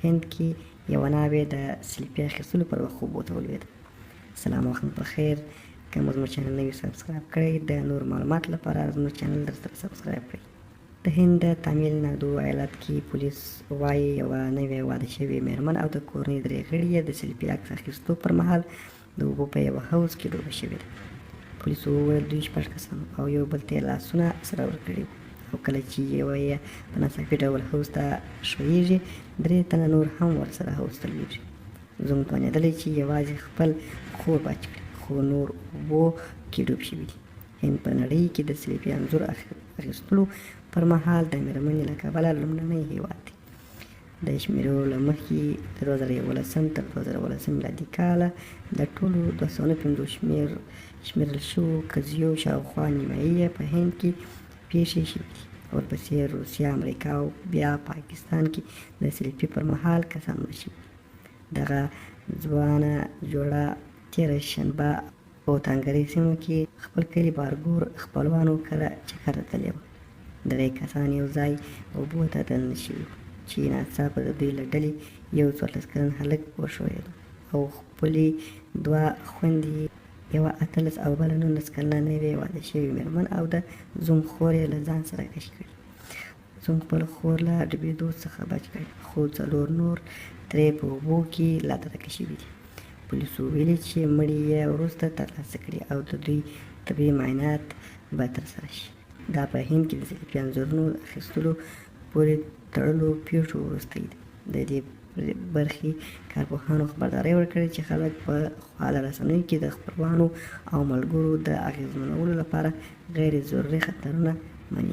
هند کې یوه ناوې د سلفي اخیستلو پر وخت اوبو ته ولوېده. سلام وخت په خیر. که مو زموږ چینل نه وي سبسکرایب کړی، د نور معلومات لپاره زموږ چینل درسره سبسکرایب کړئ. د هند د تامل ناډو ایالت کې پولیس وایي یوه نوې واده شوې مېرمن او د کورنۍ درې غړي یې د سلفي عکس اخیستو پر مهال د اوبو په یوه حوض کې ډوبه شوې ده. پولیسو وویل دوی 6 کسان او یو بل ته یې لاسونه سره ورکړي وو، او کله چې یوه یې په ناڅاپي ډول حوض ته ښویېږي، 3 تنه نور هم ورسره حوض ته لوېږي. زموږ توانېدلی چې یوازې خپل خور بچ کړي، خو نور اوبو کې ډوب شوي دي. هند په نړۍ کې د سلفي انځور اخیستلو پر مهال د مېرمنې له کبله لومړنی هېواد دی. د شمیرو له مخې د 2011 تر 2018 میلادي کاله د ټولو 250 شمیرل شوو قضیو شاوخوا نیمایي یې په هند کې پیښې شوي دي. ورپسې روسیه، امریکا او بیا پاکستان کې د سلفي پر مهال کسان مړه شوي. دغه ځوانه جوړه تېره شنبه په تانګرې سیمه کې خپل کلي بارګور خپلوانو کره چکر ته تللې وه. 3 کسان یو ځای اوبو ته دننه شوي وو چې ناڅاپه د دوی له ډلې یو 14 کلن هلک وښویېد او خپلې 2 خویندې، یوه 18 او بله 19 کلنه نوې واده شوې مېرمن او د زوم خور یې له ځان سره کش کړي. زوم خپل خور له ډوبېدو څخه بچ کړي، خو 4 نور ترې په اوبو کې لا ترکه شوي دي. پولیسو ویلي چې مړي یې وروسته ترلاسه کړي او د دوی طبي معاینات به ترسره شي. دا په هند کې د سلفي انځورونو اخیستلو پورې تړلو پیښو وروسته دی. د دې برخې کارپوهانو خبرداری ورکړې چې خلک په خواله رسنیو کې د خپلوانو او ملګرو د اغېزمنولو لپاره غیر ضروري خطرونه مني.